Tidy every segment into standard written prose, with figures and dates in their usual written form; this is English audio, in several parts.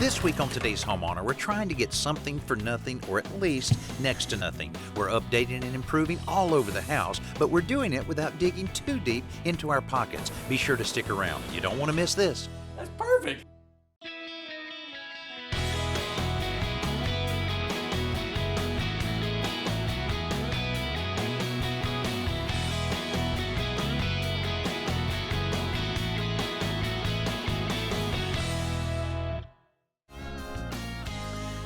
This week on Today's Homeowner, we're trying to get something for nothing, or at least next to nothing. We're updating and improving all over the house, but we're doing it without digging too deep into our pockets. Be sure to stick around. You don't want to miss this. That's perfect.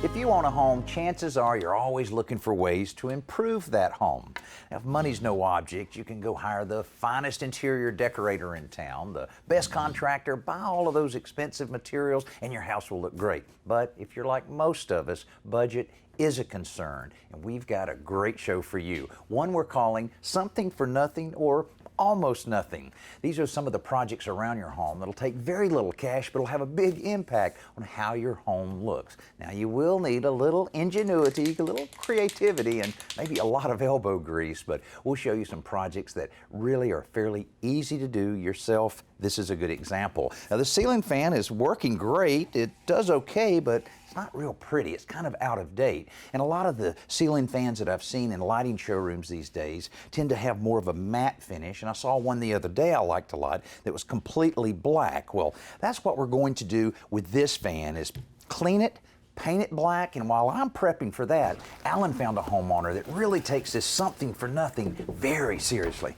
If you own a home, chances are you're always looking for ways to improve that home. Now, if money's no object, you can go hire the finest interior decorator in town, the best contractor, buy all of those expensive materials, and your house will look great. But if you're like most of us, budget is a concern, and we've got a great show for you. One we're calling Something for Nothing, or Almost Nothing. These are some of the projects around your home that'll take very little cash, but will have a big impact on how your home looks. Now, you will need a little ingenuity, a little creativity, and maybe a lot of elbow grease, but we'll show you some projects that really are fairly easy to do yourself. This is a good example. Now, the ceiling fan is working great. It does okay, but it's not real pretty. It's kind of out of date. And a lot of the ceiling fans that I've seen in lighting showrooms these days tend to have more of a matte finish. And I saw one the other day I liked a lot that was completely black. Well, that's what we're going to do with this fan, is clean it, paint it black, and while I'm prepping for that, Alan found a homeowner that really takes this something for nothing very seriously.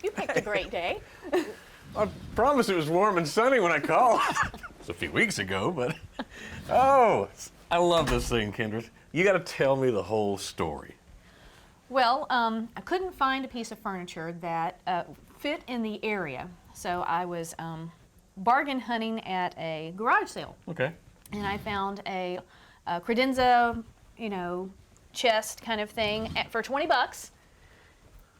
You picked a great day. I promise it was warm and sunny when I called. It was a few weeks ago, but oh, I love this thing, Kendra. You got to tell me the whole story. Well, I couldn't find a piece of furniture that fit in the area, so I was bargain hunting at a garage sale. Okay. And I found a credenza, chest kind of thing for 20 bucks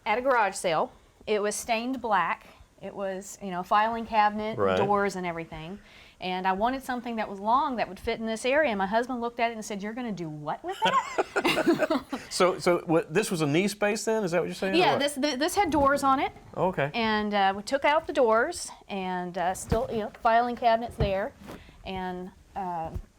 at a garage sale. It was stained black. It was, filing cabinet, right, doors and everything. And I wanted something that was long that would fit in this area. And my husband looked at it and said, "You're going to do what with that?" So this was a knee space then? Is that what you're saying? Yeah, this had doors on it. Okay. And we took out the doors and still, filing cabinets there, and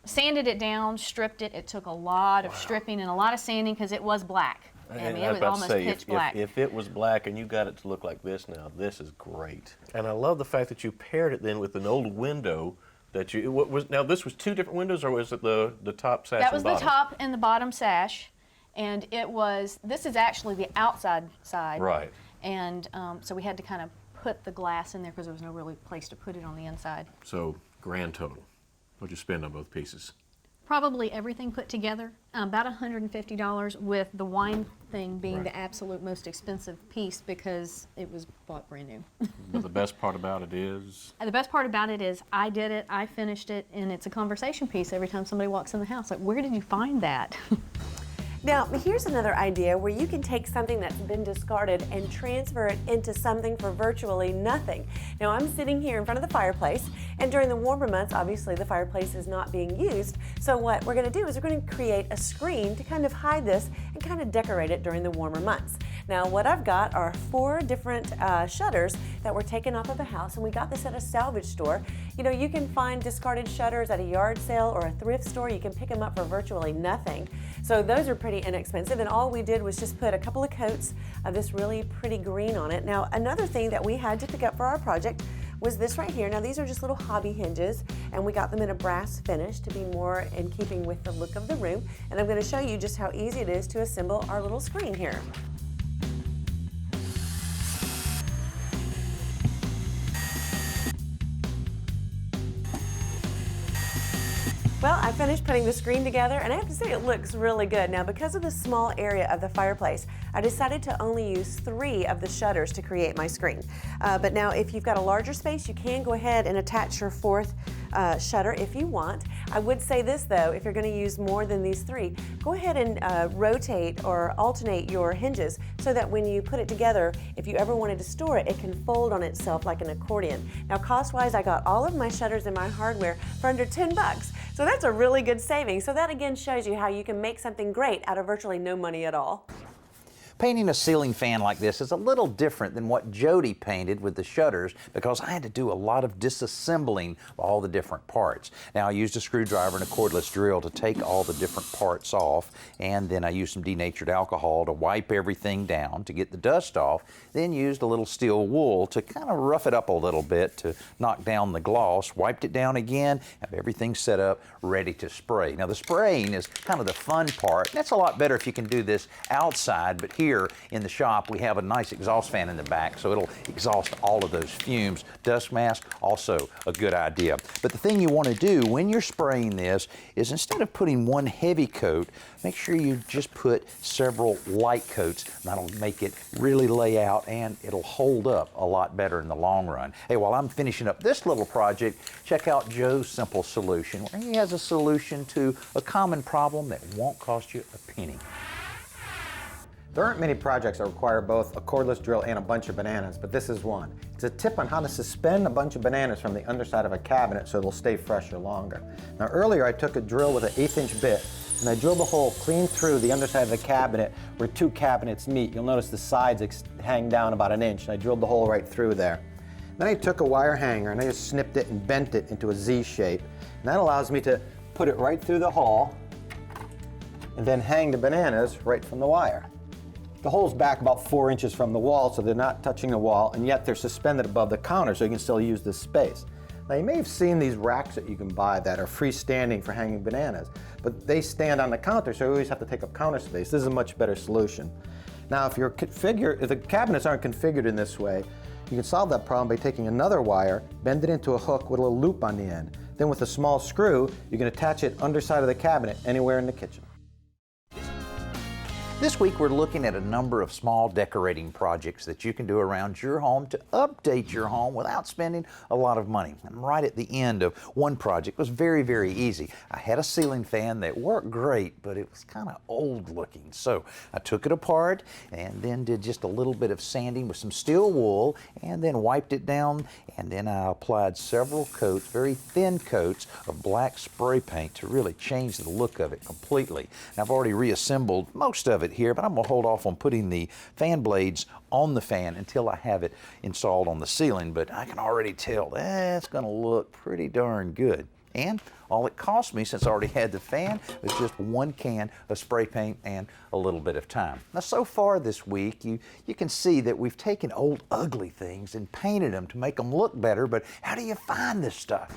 sanded it down, stripped it. It took a lot of stripping and a lot of sanding because it was black. I mean, it was almost pitch black. If it was black and you got it to look like this now, this is great. And I love the fact that you paired it then with an old window that you, now this was two different windows, or was it the top sash That was and bottom? the top and the bottom sash, and this is actually the outside side. Right. And so we had to kind of put the glass in there because there was no really place to put it on the inside. So grand total, what'd you spend on both pieces? Probably everything put together, about $150, with the wine thing being Right. the absolute most expensive piece because it was bought brand new. But the best part about it is? And the best part about it is I did it, I finished it, and it's a conversation piece every time somebody walks in the house. Like, where did you find that? Now, here's another idea where you can take something that's been discarded and transfer it into something for virtually nothing. Now, I'm sitting here in front of the fireplace, and during the warmer months, obviously the fireplace is not being used. So what we're going to do is we're going to create a screen to kind of hide this and kind of decorate it during the warmer months. Now, what I've got are 4 different shutters that were taken off of a house, and we got this at a salvage store. You can find discarded shutters at a yard sale or a thrift store. You can pick them up for virtually nothing. So those are pretty inexpensive, and all we did was just put a couple of coats of this really pretty green on it. Now, another thing that we had to pick up for our project was this right here. Now, these are just little hobby hinges, and we got them in a brass finish to be more in keeping with the look of the room. And I'm going to show you just how easy it is to assemble our little screen here. Well, I finished putting the screen together, and I have to say it looks really good. Now, because of the small area of the fireplace, I decided to only use 3 of the shutters to create my screen. But now, if you've got a larger space, you can go ahead and attach your 4th shutter if you want. I would say this though, if you're going to use more than these 3, go ahead and rotate or alternate your hinges so that when you put it together, if you ever wanted to store it, it can fold on itself like an accordion. Now, cost-wise, I got all of my shutters and my hardware for under 10 bucks. So that's a really good saving. So that again shows you how you can make something great out of virtually no money at all. Painting a ceiling fan like this is a little different than what Jody painted with the shutters because I had to do a lot of disassembling of all the different parts. Now I used a screwdriver and a cordless drill to take all the different parts off, and then I used some denatured alcohol to wipe everything down to get the dust off, then used a little steel wool to kind of rough it up a little bit to knock down the gloss, wiped it down again, have everything set up, ready to spray. Now the spraying is kind of the fun part. That's a lot better if you can do this outside, but here in the shop we have a nice exhaust fan in the back, so it'll exhaust all of those fumes. Dust mask, also a good idea. But the thing you want to do when you're spraying this is instead of putting one heavy coat, make sure you just put several light coats. That'll make it really lay out and it'll hold up a lot better in the long run. Hey, while I'm finishing up this little project, check out Joe's simple solution where he has a solution to a common problem that won't cost you a penny. There aren't many projects that require both a cordless drill and a bunch of bananas, but this is one. It's a tip on how to suspend a bunch of bananas from the underside of a cabinet so they'll stay fresher longer. Now earlier I took a drill with an 1/8" bit and I drilled a hole clean through the underside of the cabinet where two cabinets meet. You'll notice the sides hang down about 1 inch, and I drilled the hole right through there. Then I took a wire hanger and I just snipped it and bent it into a Z shape. And that allows me to put it right through the hole and then hang the bananas right from the wire. The hole's back about 4 inches from the wall, so they're not touching the wall, and yet they're suspended above the counter, so you can still use this space. Now you may have seen these racks that you can buy that are freestanding for hanging bananas, but they stand on the counter, so you always have to take up counter space. This is a much better solution. Now if the cabinets aren't configured in this way, you can solve that problem by taking another wire, bend it into a hook with a little loop on the end. Then with a small screw, you can attach it underside of the cabinet anywhere in the kitchen. This week we're looking at a number of small decorating projects that you can do around your home to update your home without spending a lot of money. I'm right at the end of one project. It was very, very easy. I had a ceiling fan that worked great, but it was kind of old looking. So I took it apart and then did just a little bit of sanding with some steel wool and then wiped it down, and then I applied several coats, very thin coats of black spray paint to really change the look of it completely. And I've already reassembled most of it here, but I'm going to hold off on putting the fan blades on the fan until I have it installed on the ceiling, but I can already tell that's going to look pretty darn good. And all it cost me, since I already had the fan, was just 1 can of spray paint and a little bit of time. Now so far this week, you can see that we've taken old ugly things and painted them to make them look better, but how do you find this stuff?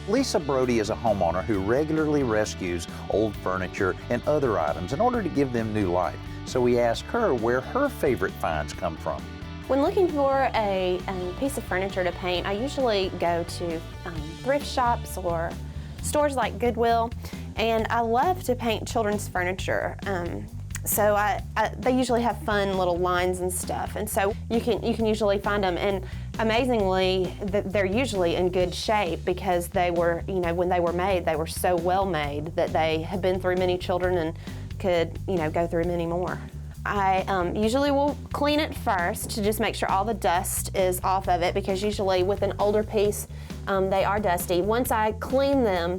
Lisa Brody is a homeowner who regularly rescues old furniture and other items in order to give them new life. So we asked her where her favorite finds come from. When looking for a piece of furniture to paint, I usually go to thrift shops or stores like Goodwill, and I love to paint children's furniture. So they usually have fun little lines and stuff, and so you can usually find them. And amazingly, they're usually in good shape because they were, when they were made, they were so well made that they have been through many children and could, go through many more. I usually will clean it first to just make sure all the dust is off of it, because usually with an older piece, they are dusty. Once I clean them,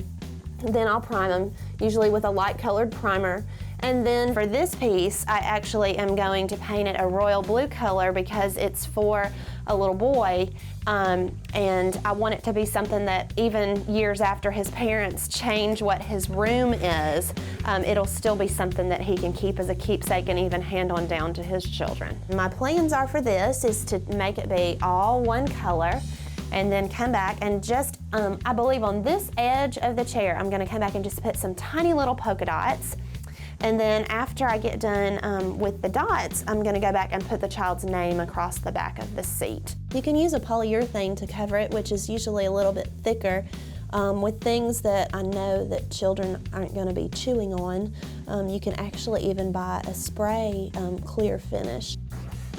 then I'll prime them, usually with a light colored primer. And then for this piece, I actually am going to paint it a royal blue color because it's for a little boy, and I want it to be something that even years after his parents change what his room is, it'll still be something that he can keep as a keepsake and even hand on down to his children. My plans are for this is to make it be all one color, and then come back and just, I believe on this edge of the chair, I'm gonna come back and just put some tiny little polka dots. And then after I get done with the dots, I'm gonna go back and put the child's name across the back of the seat. You can use a polyurethane to cover it, which is usually a little bit thicker. With things that I know that children aren't gonna be chewing on, you can actually even buy a spray clear finish.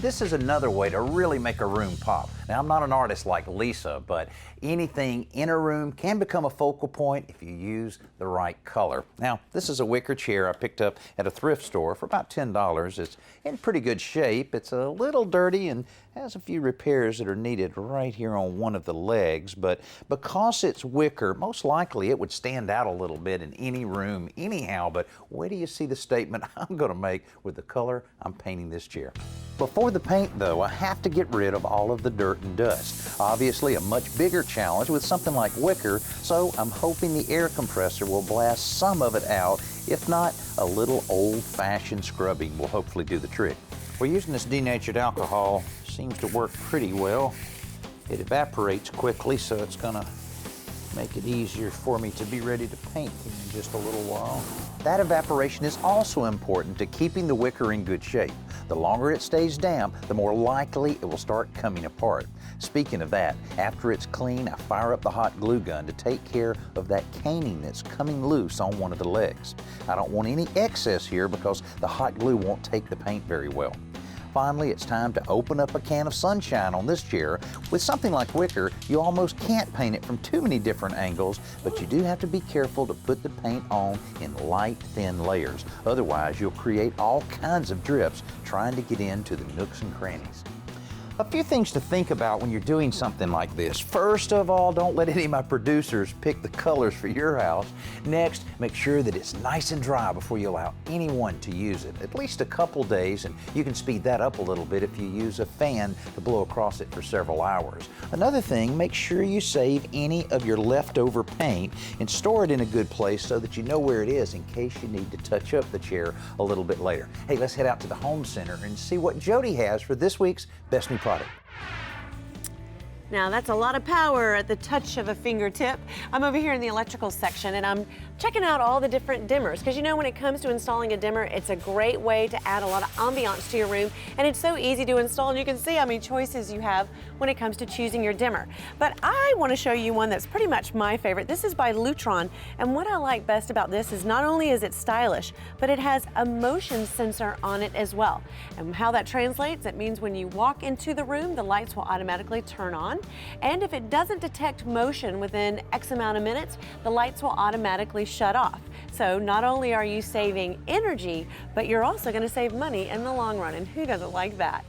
This is another way to really make a room pop. Now, I'm not an artist like Lisa, but anything in a room can become a focal point if you use the right color. Now, this is a wicker chair I picked up at a thrift store for about $10. It's in pretty good shape. It's a little dirty and has a few repairs that are needed right here on one of the legs, but because it's wicker, most likely it would stand out a little bit in any room anyhow. But wait till you see the statement I'm going to make with the color I'm painting this chair. Before the paint, though, I have to get rid of all of the dirt and dust. Obviously, a much bigger challenge with something like wicker, so I'm hoping the air compressor will blast some of it out. If not, a little old-fashioned scrubbing will hopefully do the trick. We're using this denatured alcohol. Seems to work pretty well. It evaporates quickly, so it's gonna make it easier for me to be ready to paint in just a little while. That evaporation is also important to keeping the wicker in good shape. The longer it stays damp, the more likely it will start coming apart. Speaking of that, after it's clean, I fire up the hot glue gun to take care of that caning that's coming loose on one of the legs. I don't want any excess here because the hot glue won't take the paint very well. Finally, it's time to open up a can of sunshine on this chair. With something like wicker, you almost can't paint it from too many different angles, but you do have to be careful to put the paint on in light, thin layers. Otherwise, you'll create all kinds of drips trying to get into the nooks and crannies. A few things to think about when you're doing something like this. First of all, don't let any of my producers pick the colors for your house. Next, make sure that it's nice and dry before you allow anyone to use it. At least a couple days, and you can speed that up a little bit if you use a fan to blow across it for several hours. Another thing, make sure you save any of your leftover paint and store it in a good place so that you know where it is in case you need to touch up the chair a little bit later. Hey, let's head out to the home center and see what Jody has for this week's Best New Product. Now that's a lot of power at the touch of a fingertip. I'm over here in the electrical section and I'm checking out all the different dimmers because you know when it comes to installing a dimmer, it's a great way to add a lot of ambiance to your room, and it's so easy to install, and you can see how many choices you have when it comes to choosing your dimmer. But I want to show you one that's pretty much my favorite. This is by Lutron, and what I like best about this is not only is it stylish, but it has a motion sensor on it as well. And how that translates, it means when you walk into the room, the lights will automatically turn on. And if it doesn't detect motion within X amount of minutes, the lights will automatically shut off. So not only are you saving energy, but you're also going to save money in the long run. And who doesn't like that?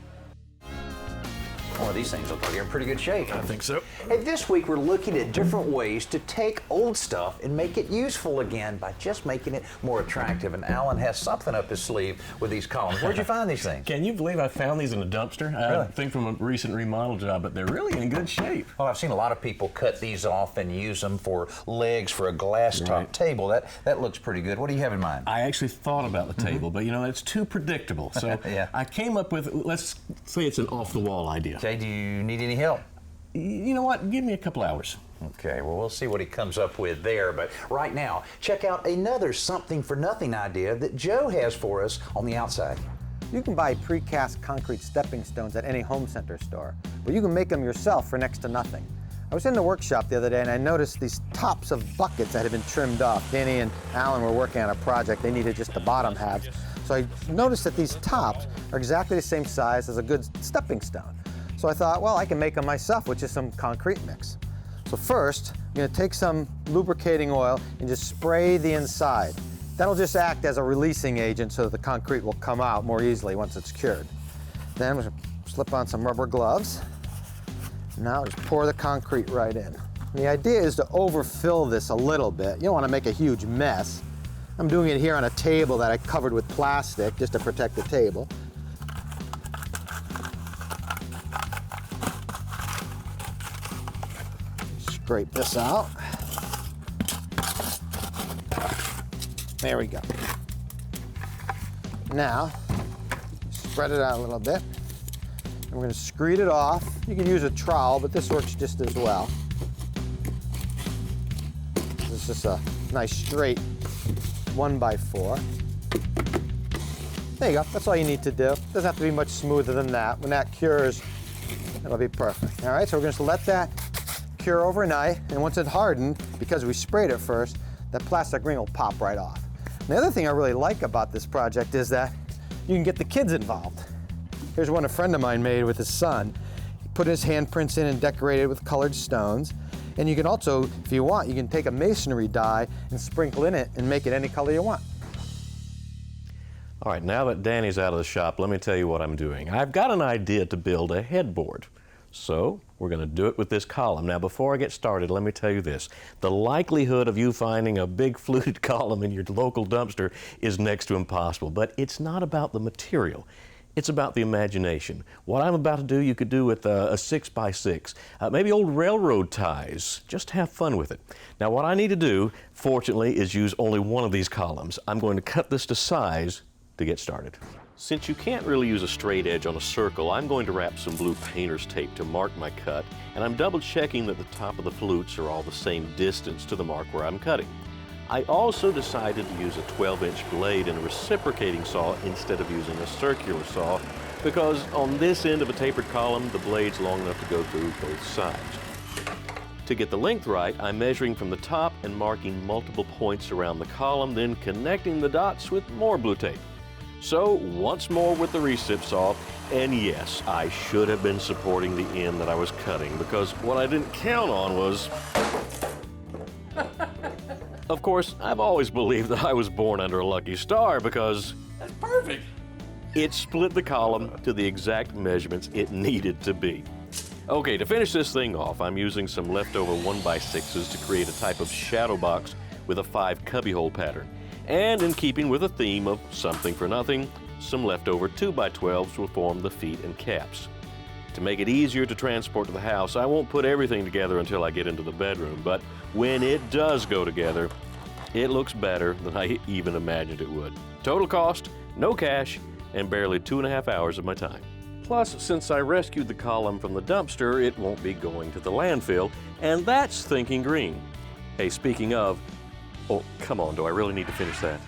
Well, these things look like they're in pretty good shape. I think so. Hey, this week we're looking at different ways to take old stuff and make it useful again by just making it more attractive. And Alan has something up his sleeve with these columns. Where'd you find these things? Can you believe I found these in a dumpster? I think from a recent remodel job, but they're really in good shape. Well, I've seen a lot of people cut these off and use them for legs for a glass top table. That looks pretty good. What do you have in mind? I actually thought about the table, but you know, that's too predictable. So Yeah. I came up with, let's say it's an off-the-wall idea. Okay, do you need any help? You know what? Give me a couple hours. Okay, well, we'll see what he comes up with there. But right now, check out another something-for-nothing idea that Joe has for us on the outside. You can buy precast concrete stepping stones at any home center store, but you can make them yourself for next to nothing. I was in the workshop the other day and I noticed these tops of buckets that had been trimmed off. Danny and Alan were working on a project. They needed just the bottom halves. So I noticed that these tops are exactly the same size as a good stepping stone. So I thought, well, I can make them myself with just some concrete mix. So first, I'm going to take some lubricating oil and just spray the inside. That'll just act as a releasing agent so that the concrete will come out more easily once it's cured. Then we'll slip on some rubber gloves. Now just pour the concrete right in. The idea is to overfill this a little bit. You don't want to make a huge mess. I'm doing it here on a table that I covered with plastic just to protect the table. Scrape this out. There we go. Now, spread it out a little bit. And we're going to screed it off. You can use a trowel, but this works just as well. This is just a nice straight 1x4. There you go. That's all you need to do. Doesn't have to be much smoother than that. When that cures, it'll be perfect. All right, so we're going to let that cure overnight, and once it hardened, because we sprayed it first, that plastic ring will pop right off. And the other thing I really like about this project is that you can get the kids involved. Here's one a friend of mine made with his son. He put his handprints in and decorated with colored stones. And you can also, if you want, you can take a masonry dye and sprinkle in it and make it any color you want. All right, now that Danny's out of the shop, let me tell you what I'm doing. I've got an idea to build a headboard. So we're going to do it with this column. Now, before I get started, let me tell you this. The likelihood of you finding a big fluted column in your local dumpster is next to impossible. But it's not about the material. It's about the imagination. What I'm about to do, you could do with a 6x6, maybe old railroad ties. Just have fun with it. Now, what I need to do, fortunately, is use only one of these columns. I'm going to cut this to size to get started. Since you can't really use a straight edge on a circle, I'm going to wrap some blue painter's tape to mark my cut, and I'm double checking that the top of the flutes are all the same distance to the mark where I'm cutting. I also decided to use a 12-inch blade and a reciprocating saw instead of using a circular saw, because on this end of a tapered column, the blade's long enough to go through both sides. To get the length right, I'm measuring from the top and marking multiple points around the column, then connecting the dots with more blue tape. So once more with the recip saw, and yes, I should have been supporting the end that I was cutting, because what I didn't count on was... Of course, I've always believed that I was born under a lucky star, because... That's perfect! It split the column to the exact measurements it needed to be. Okay, to finish this thing off, I'm using some leftover 1x6s to create a type of shadow box with a 5 cubbyhole pattern. And in keeping with a theme of something for nothing, some leftover 2x12s will form the feet and caps. To make it easier to transport to the house, I won't put everything together until I get into the bedroom, but when it does go together, it looks better than I even imagined it would. Total cost, no cash, and barely 2.5 hours of my time. Plus, since I rescued the column from the dumpster, it won't be going to the landfill, and that's thinking green. Hey, speaking of, oh, come on, do I really need to finish that?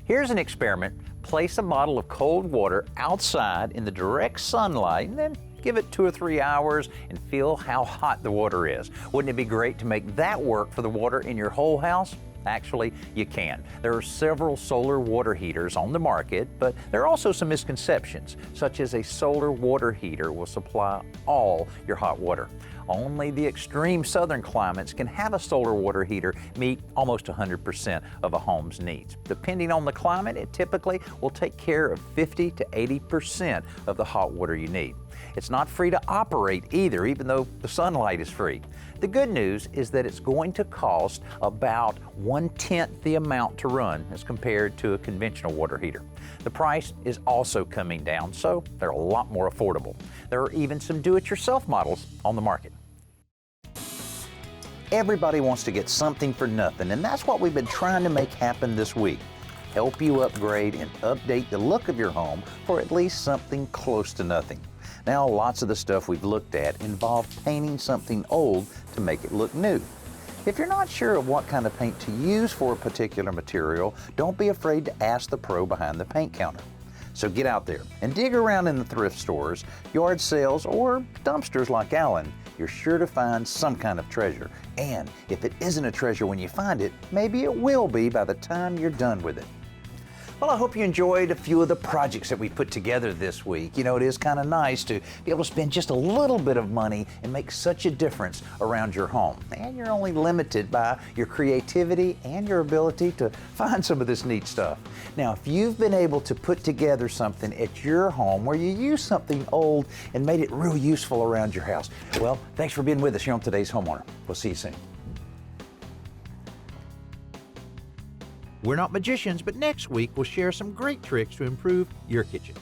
Here's an experiment. Place a bottle of cold water outside in the direct sunlight and then give it 2 or 3 hours and feel how hot the water is. Wouldn't it be great to make that work for the water in your whole house? Actually, you can. There are several solar water heaters on the market, but there are also some misconceptions, such as a solar water heater will supply all your hot water. Only the extreme southern climates can have a solar water heater meet almost 100% of a home's needs. Depending on the climate, it typically will take care of 50 to 80% of the hot water you need. It's not free to operate either, even though the sunlight is free. The good news is that it's going to cost about 1/10 the amount to run as compared to a conventional water heater. The price is also coming down, so they're a lot more affordable. There are even some do-it-yourself models on the market. Everybody wants to get something for nothing, and that's what we've been trying to make happen this week. Help you upgrade and update the look of your home for at least something close to nothing. Now, lots of the stuff we've looked at involve painting something old to make it look new. If you're not sure of what kind of paint to use for a particular material, don't be afraid to ask the pro behind the paint counter. So get out there and dig around in the thrift stores, yard sales, or dumpsters like Allen. You're sure to find some kind of treasure. And if it isn't a treasure when you find it, maybe it will be by the time you're done with it. Well, I hope you enjoyed a few of the projects that we put together this week. You know, it is kind of nice to be able to spend just a little bit of money and make such a difference around your home. And you're only limited by your creativity and your ability to find some of this neat stuff. Now, if you've been able to put together something at your home where you use something old and made it real useful around your house, well, thanks for being with us here on today's Homeowner. We'll see you soon. We're not magicians, but next week we'll share some great tricks to improve your kitchen.